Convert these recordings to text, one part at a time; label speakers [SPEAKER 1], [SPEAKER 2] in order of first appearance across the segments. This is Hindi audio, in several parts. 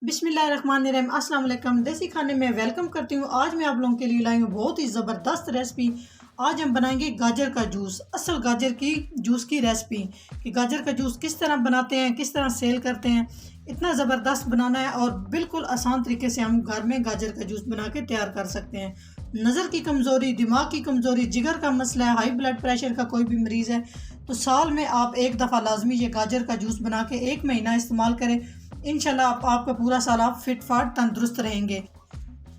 [SPEAKER 1] बिस्मिल्लाहिर्रहमानिर्रहीम, अस्सलाम वालेकुम। देसी खाने में वेलकम करती हूँ। आज मैं आप लोगों के लिए लाई हूँ बहुत ही ज़बरदस्त रेसिपी। आज हम बनाएंगे गाजर का जूस, असल गाजर की जूस की रेसिपी कि गाजर का जूस किस तरह बनाते हैं, किस तरह सेल करते हैं। इतना ज़बरदस्त बनाना है और बिल्कुल आसान तरीके से हम घर में गाजर का जूस बना के तैयार कर सकते हैं। नज़र की कमज़ोरी, दिमाग की कमज़ोरी, जिगर का मसला है, हाई ब्लड प्रेशर का कोई भी मरीज़ है तो साल में आप एक दफ़ा लाजमी ये गाजर का जूस बना के 1 महीना इस्तेमाल करें। इंशाल्लाह आपका पूरा साल आप फिट फाट तंदुरुस्त रहेंगे।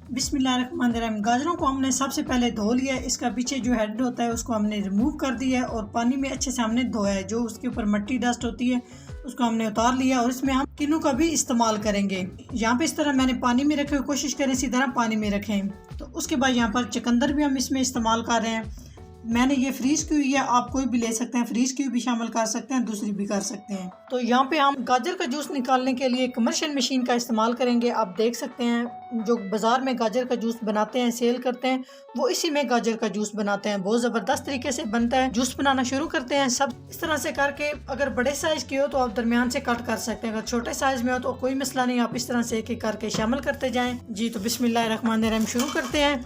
[SPEAKER 1] बिस्मिल्लाहिर्रहमानिर्रहीम। गाजरों को हमने सबसे पहले धो लिया है। इसका पीछे जो हेड होता है उसको हमने रिमूव कर दिया है और पानी में अच्छे से हमने धोया है। जो उसके ऊपर मट्टी डस्ट होती है उसको हमने उतार लिया और इसमें हम किन्नू का भी इस्तेमाल करेंगे। यहाँ पे इस तरह मैंने पानी में रखे हुए, कोशिश करें इसी तरह पानी में रखें। तो उसके बाद यहाँ पर चुकंदर भी हम इसमें इस्तेमाल कर रहे हैं। मैंने ये फ्रीज की हुई है, आप कोई भी ले सकते हैं, फ्रीज की भी शामिल कर सकते हैं, दूसरी भी कर सकते हैं। तो यहाँ पे हम गाजर का जूस निकालने के लिए कमर्शियल मशीन का इस्तेमाल करेंगे। आप देख सकते हैं जो बाजार में गाजर का जूस बनाते हैं, सेल करते हैं, वो इसी में गाजर का जूस बनाते हैं। बहुत ज़बरदस्त तरीके से बनता है। जूस बनाना शुरू करते हैं सब इस तरह से करके। अगर बड़े साइज की हो तो आप दरमियान से कट कर सकते हैं, अगर छोटे साइज में हो तो कोई मसला नहीं, आप इस तरह से एक एक करके शामिल करते जाएं। जी तो बिस्मिल्लाहिर्रहमानिर्रहीम शुरू करते हैं।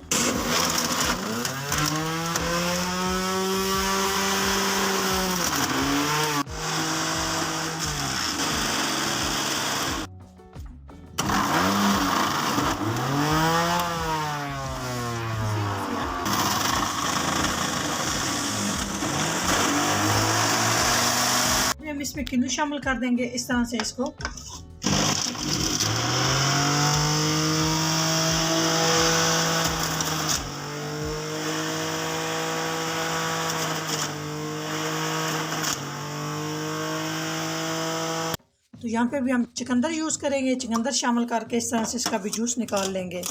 [SPEAKER 1] हम इसमें किन्नू शामिल कर देंगे इस तरह से इसको। तो यहाँ पे भी हम चुकंदर यूज़ करेंगे, चुकंदर शामिल करके इस तरह से इसका भी जूस निकाल लेंगे।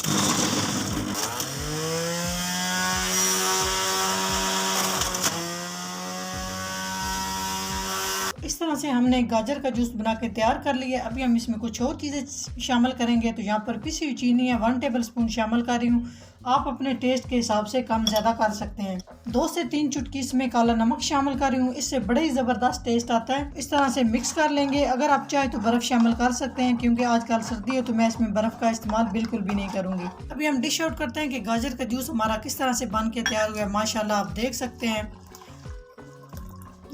[SPEAKER 1] इस तरह से हमने गाजर का जूस बना के तैयार कर लिया। अभी हम इसमें कुछ और चीज़ें शामिल करेंगे। तो यहाँ पर पिसी हुई चीनी है 1 टेबल स्पून शामिल कर रही हूँ। आप अपने टेस्ट के हिसाब से कम ज़्यादा कर सकते हैं। 2 से 3 चुटकी इसमें काला नमक शामिल कर रही हूँ, इससे बड़ा ही ज़बरदस्त टेस्ट आता है। इस तरह से मिक्स कर लेंगे। अगर आप चाहे तो बर्फ़ शामिल कर सकते हैं, क्योंकि आजकल सर्दी है तो मैं इसमें बर्फ़ का इस्तेमाल बिल्कुल भी नहीं करूँगी। अभी हम डिश आउट करते हैं कि गाजर का जूस हमारा किस तरह से बन के तैयार हुआ है। माशाल्लाह आप देख सकते हैं।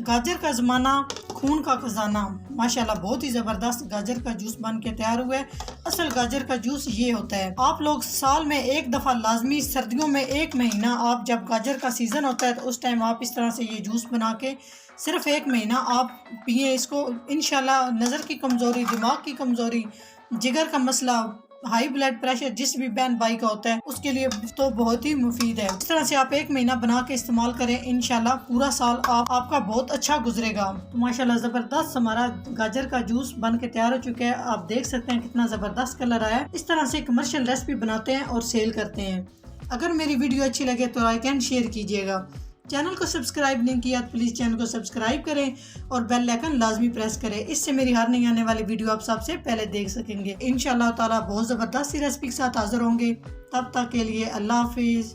[SPEAKER 1] गाजर का ज़माना, खून का खजाना। माशाल्लाह बहुत ही ज़बरदस्त गाजर का जूस बन के तैयार हुआ है। असल गाजर का जूस ये होता है। आप लोग साल में एक दफ़ा लाजमी, सर्दियों में 1 महीना, आप जब गाजर का सीज़न होता है तो उस टाइम आप इस तरह से ये जूस बना के सिर्फ 1 महीना आप पिए इसको। इंशाल्लाह नज़र की कमज़ोरी, दिमाग की कमज़ोरी, जिगर का मसला, हाई ब्लड प्रेशर जिस भी बहन भाई का होता है उसके लिए तो बहुत ही मुफीद है। इस तरह से आप 1 महीना बना के इस्तेमाल करें, इंशाल्लाह पूरा साल आपका बहुत अच्छा गुजरेगा। तो माशाल्लाह ज़बरदस्त हमारा गाजर का जूस बन के तैयार हो चुका है। आप देख सकते हैं कितना ज़बरदस्त कलर आया है। इस तरह से कमर्शियल रेसिपी बनाते हैं और सेल करते हैं। अगर मेरी वीडियो अच्छी लगे तो लाइक एंड शेयर कीजिएगा। चैनल को सब्सक्राइब नहीं किया तो प्लीज़ चैनल को सब्सक्राइब करें और बेल आइकन लाजमी प्रेस करें। इससे मेरी हर नई आने वाली वीडियो आप सबसे पहले देख सकेंगे। इंशाल्लाह ताला बहुत ज़बरदस्त रेसिपी के साथ हाजिर होंगे। तब तक के लिए अल्लाह हाफिज़।